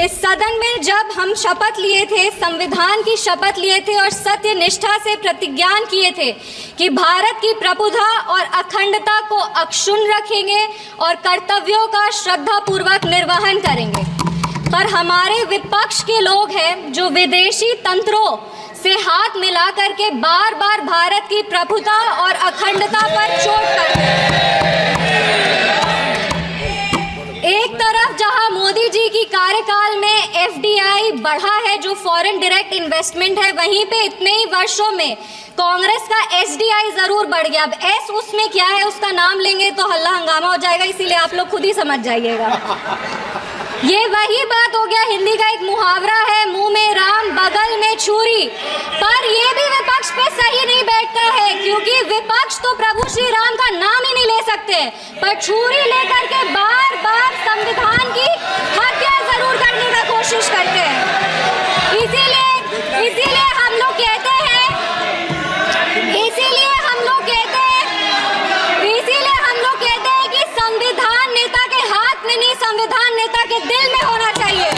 इस सदन में जब हम शपथ लिए थे, संविधान की शपथ लिए थे और सत्य निष्ठा से प्रतिज्ञान किए थे कि भारत की प्रभुता और अखंडता को अक्षुण्ण रखेंगे और कर्तव्यों का श्रद्धापूर्वक निर्वहन करेंगे, पर हमारे विपक्ष के लोग हैं जो विदेशी तंत्रों से हाथ मिला करके बार बार भारत की प्रभुता और अखंडता पर चोट करते हैं। एक तरफ जहां मोदी जी की कार्यकाल में एफडीआई बढ़ा है, जो फॉरेन डायरेक्ट इन्वेस्टमेंट है, वहीं पे इतने ही वर्षों में कांग्रेस का एसडीआई जरूर बढ़ गया। अब एस उसमें क्या है, उसका नाम लेंगे तो हल्ला हंगामा हो जाएगा, इसीलिए आप लोग खुद ही समझ जाइएगा। ये वही बात हो गया, हिंदी का एक मुहावरा है, मुंह में राम बगल में छुरी, पर ये भी विपक्ष पे सही नहीं बैठता है, क्योंकि विपक्ष तो प्रभु श्री राम का नाम ही नहीं ले सकते, पर छुरी लेकर के बार बार संविधान की हत्या जरूर करने का कोशिश करते हैं। इसीलिए हम लोग कहते हैं कि संविधान नेता के हाथ में नहीं, संविधान नेता के दिल में होना चाहिए।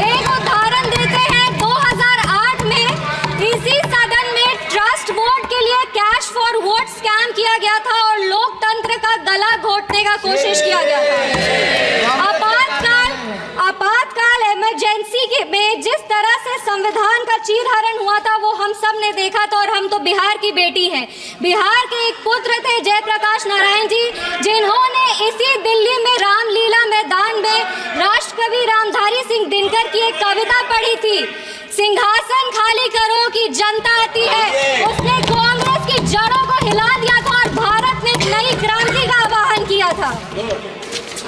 एक उदाहरण देते हैं, 2008 में इसी सदन में ट्रस्ट वोट के लिए कैश फॉर वोट स्कैम किया गया था और लोकतंत्र का गला घोटने का कोशिश किया गया था। आपातकाल इमरजेंसी के में जिस तरह से संविधान का चीरहरण हुआ था वो हम सब ने देखा था, और हम तो बिहार की बेटी हैं। बिहार के एक पुत्र थे जयप्रकाश नारायण जी, जिन्होंने इसी दिल्ली में रामलीला मैदान में राष्ट्रकवि रामधारी सिंह दिनकर की एक कविता पढ़ी थी, सिंहासन खाली करो कि जनता आती है। उसने कांग्रेस की जड़ों को हिला दिया था और भारत में एक नई क्रांति का आह्वान किया था।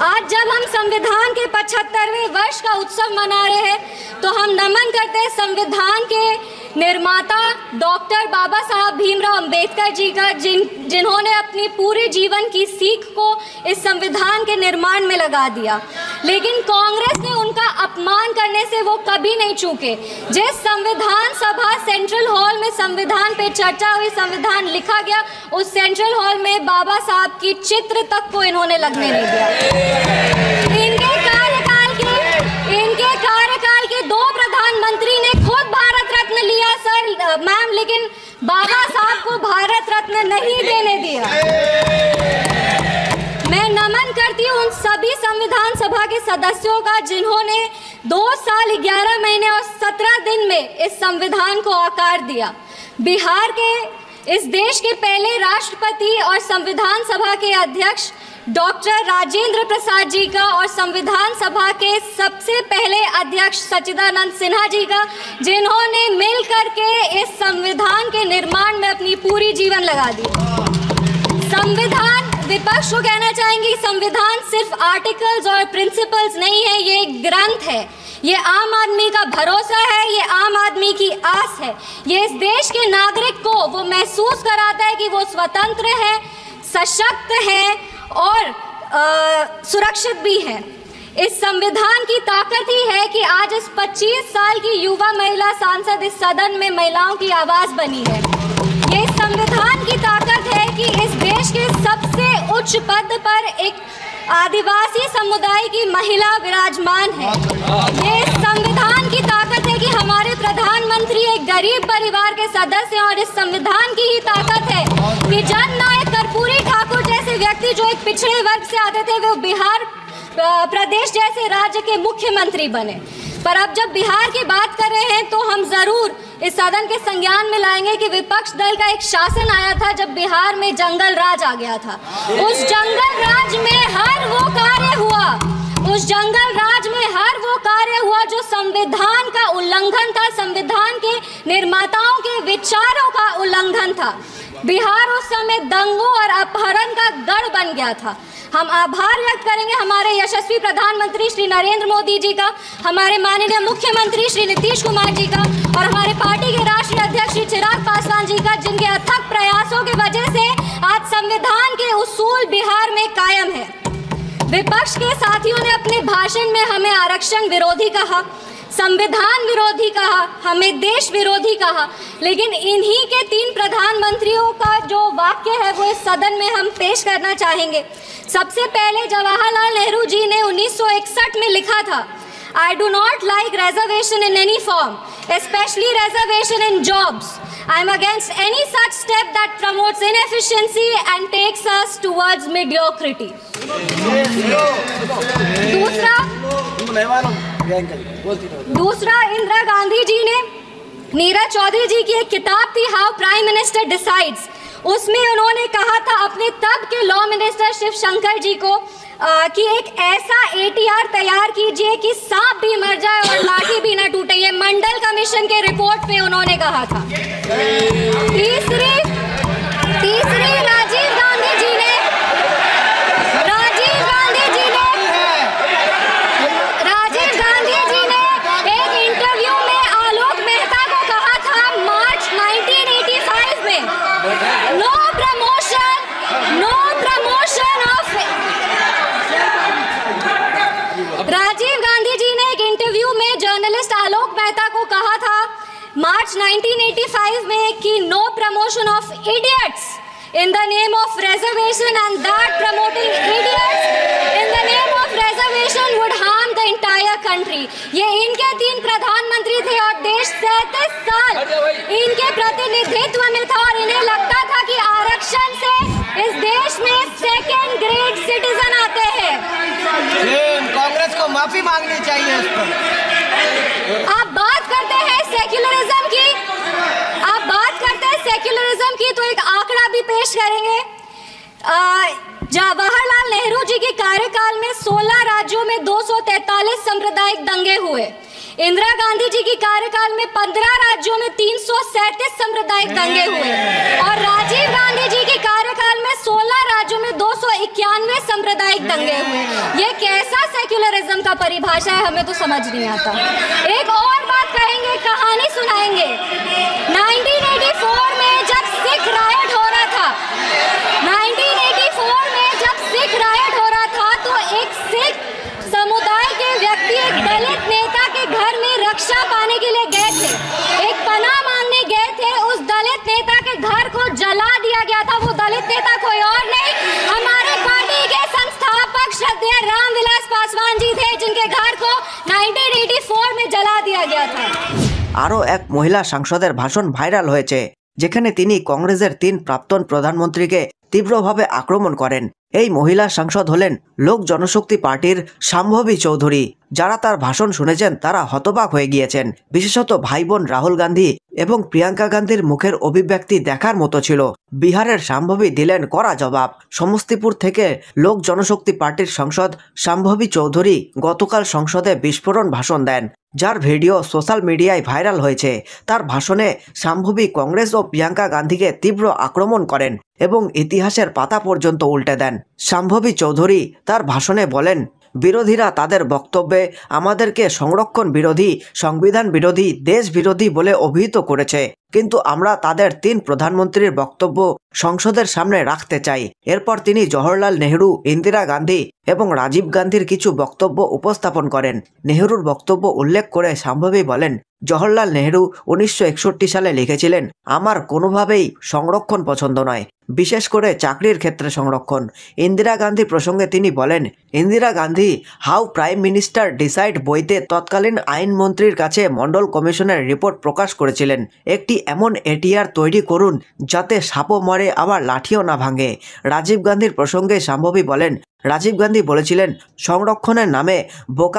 आज जब हम संविधान के 75वें वर्ष का उत्सव मना रहे हैं, तो हम नमन करते हैं संविधान के निर्माता डॉक्टर बाबा साहब भीमराव अंबेडकर जी का, जिन्होंने अपनी पूरे जीवन की सीख को इस संविधान के निर्माण में लगा दिया। लेकिन कांग्रेस ने उनका अपमान करने से वो कभी नहीं चूके। जिस संविधान सभा सेंट्रल हॉल में संविधान पे चर्चा हुई, संविधान लिखा गया, उस सेंट्रल हॉल में बाबा साहब की चित्र तक को इन्होंने लगने नहीं दिया। इनके कार्यकाल के 2 प्रधानमंत्री ने खुद भारत रत्न लिया सर मैम, लेकिन बाबा साहब को भारत रत्न नहीं देने दिया। मैं नमन करती हूँ उन सभी संविधान सभा के सदस्यों का, जिन्होंने 2 साल 11 महीने और 17 दिन में इस संविधान को आकार दिया। बिहार के इस देश के पहले राष्ट्रपति और संविधान सभा के अध्यक्ष डॉक्टर राजेंद्र प्रसाद जी का और संविधान सभा के सबसे पहले अध्यक्ष सच्चिदानंद सिन्हा जी का, जिन्होंने मिल करके इस संविधान के निर्माण में अपनी पूरी जीवन लगा दी। संविधान, विपक्ष को कहना चाहेंगे, संविधान सिर्फ आर्टिकल्स और प्रिंसिपल्स नहीं है, ये एक ग्रंथ है, ये आम आदमी का भरोसा है, ये आम आदमी की आस है। ये इस देश के नागरिक को वो महसूस कराता है कि वो स्वतंत्र है, सशक्त है और सुरक्षित भी है। इस संविधान की ताकत ही है कि आज इस 25 साल की युवा महिला सांसद इस सदन में महिलाओं की आवाज बनी है। ये संविधान की ताकत है कि इस देश के सबसे उच्च पद पर एक आदिवासी समुदाय की महिला विराजमान है। ये संविधान की ताकत है कि हमारे प्रधानमंत्री एक गरीब परिवार के सदस्य हैं, और इस संविधान की ही ताकत है कि जननायक कर्पूरी ठाकुर जैसे व्यक्ति जो एक पिछड़े वर्ग से आते थे, वो बिहार प्रदेश जैसे राज्य के मुख्यमंत्री बने। पर अब जब बिहार की बात कर रहे हैं, तो हम जरूर इस सदन के संज्ञान में लाएंगे कि विपक्ष दल का एक शासन आया था जब बिहार में जंगल राज आ गया था। उस जंगल राज में हर वो कार्य हुआ, उस जंगल राज में हर वो कार्य हुआ जो संविधान का उल्लंघन था, संविधान के निर्माताओं के विचारों का उल्लंघन था। बिहार उस समय दंगों और अपहरण का गढ़ बन गया था। हम आभार व्यक्त करेंगे हमारे यशस्वी प्रधानमंत्री श्री नरेंद्र मोदी जी का, हमारे माननीय मुख्यमंत्री श्री नीतीश कुमार जी का और हमारे पार्टी के राष्ट्रीय अध्यक्ष श्री चिराग पासवान जी का, जिनके अथक प्रयासों की वजह से आज संविधान के उसूल बिहार में कायम है। विपक्ष के साथियों ने अपने भाषण में हमें आरक्षण विरोधी कहा, संविधान विरोधी कहा, हमें देश विरोधी कहा, लेकिन इन्हीं के 3 प्रधानमंत्रियों का जो वाक्य है वो इस सदन में हम पेश करना चाहेंगे। सबसे पहले जवाहरलाल नेहरू जी ने 1961 में लिखा था, I do not like reservation in any form, especially reservation in jobs. I am against any such step that promotes inefficiency and takes us towards mediocrity. दूसरा इंदिरा गांधी जी ने, नीरज चौधरी जी की एक किताब थी हाउ प्राइम मिनिस्टर डिसाइड्स, उसमें उन्होंने कहा था अपने तब के लॉ मिनिस्टर शिव शंकर जी को कि एक ऐसा ATR तैयार कीजिए कि सांप भी मर जाए और लाठी भी ना टूटे। ये मंडल कमीशन के रिपोर्ट पे उन्होंने कहा था। तीसरी राजीव गांधी जी ने एक इंटरव्यू में आलोक मेहता को कहा था मार्च 1985 में, no promotion off. Rajiv Gandhi ji ने एक इंटरव्यू में जर्नलिस्ट आलोक मेहता को कहा था मार्च 1985 में कि no promotion of idiots in the name of reservation, and that promoting idiots in the name of reservation would harm the entire country. ये इनके 3 प्रधानमंत्री थे और देश 37 साल इनके प्रतिनिधित्व में था और इन्हें लगता था कि आरक्षण से इस देश में सेकेंड ग्रेड सिटीजन आते हैं। कांग्रेस को माफी मांगनी चाहिए इस पर। आप बात करते हैं सेक्युलरिज्म की, तो एक आंकड़ा भी पेश करेंगे। जवाहरलाल नेहरू जी के कार्यकाल में 16 राज्यों में 243 सांप्रदायिक दंगे हुए। इंदिरा गांधी जी के कार्यकाल में 15 राज्यों में 337 सांप्रदायिक दंगे हुए और राजीव गांधी जी के कार्यकाल में 16 राज्यों में 291 सांप्रदायिक दंगे हुए। ये कैसा सेक्युलरिज्म का परिभाषा है, हमें तो समझ नहीं आता। एक और बात कहेंगे, कहानी सुनाएंगे। 1984 में जब सिख रायट हो रहा था, 1984 में जब सिख रायट हो रहा था तो एक सिख समुदाय के व्यक्ति एक दलित नेता के घर में रक्षा पाने के लिए गए थे, एक पनाह मांगने गए थे। उस दलित नेता के घर को जला दिया गया था। वो दलित नेता कोई और नहीं, हमारे पार्टी के संस्थापक श्रद्धेय रामविलास पासवान जी थे, जिनके घर को 1984 में जला दिया गया था। আরও এক মহিলা সাংসদের ভাষণ ভাইরাল হয়েছে, যেখানে তিনি কংগ্রেসের 3 প্রাক্তন প্রধানমন্ত্রীকে তীব্রভাবে আক্রমণ করেন। এই মহিলা সাংসদ হলেন লোক জনশক্তি পার্টির শাম্ভবী চৌধুরী। যারা তার ভাষণ শুনেছেন তারা হতবাক হয়ে গিয়েছেন। বিশেষত ভাই বোন রাহুল গান্ধী এবং প্রিয়াঙ্কা গান্ধীর মুখের অভিব্যক্তি দেখার মতো ছিল। বিহারের শাম্ভবী দিলেন কড়া জবাব। সমস্তিপুর থেকে লোক জনশক্তি পার্টির সাংসদ শাম্ভবী চৌধুরী গতকাল সংসদে বিস্ফোরণ ভাষণ দেন, যার ভিডিও সোশ্যাল মিডিয়ায় ভাইরাল হয়েছে। তার ভাষণে শাম্ভবী কংগ্রেস ও প্রিয়াঙ্কা গান্ধীকে তীব্র আক্রমণ করেন এবং ইতিহাসের পাতা পর্যন্ত উল্টে দেন। শাম্ভবী চৌধুরী তার ভাষণে বলেন, বিরোধীরা তাদের বক্তব্যে আমাদেরকে সংরক্ষণ বিরোধী, সংবিধান বিরোধী, দেশ বিরোধী বলে অভিহিত করেছে, কিন্তু আমরা তাদের 3 প্রধানমন্ত্রীর বক্তব্য সংসদের সামনে রাখতে চাই। এরপর তিনি জওহরলাল নেহরু, ইন্দিরা গান্ধী এবং রাজীব গান্ধীর কিছু বক্তব্য উপস্থাপন করেন। নেহরুর বক্তব্য উল্লেখ করে শাম্ভবী বলেন, জওহরলাল নেহরু 1961 সালে লিখেছিলেন, আমার কোনোভাবেই সংরক্ষণ পছন্দ নয়, বিশেষ করে চাকরির ক্ষেত্রে সংরক্ষণ। ইন্দিরা গান্ধী প্রসঙ্গে তিনি বলেন, Indira Gandhi how prime minister decide বইতে তৎকালীন আইনমন্ত্রীর কাছে মন্ডল কমিশনের রিপোর্ট প্রকাশ করেছিলেন, একটি এমন ATR তৈরি করুন যাতে সাপও মরে আবার লাঠিও না ভাঙে। রাজীব গান্ধীর প্রসঙ্গে শাম্ভবী বলেন, রাজীব গান্ধী বলেছিলেন, সংরক্ষণের নামে বোকা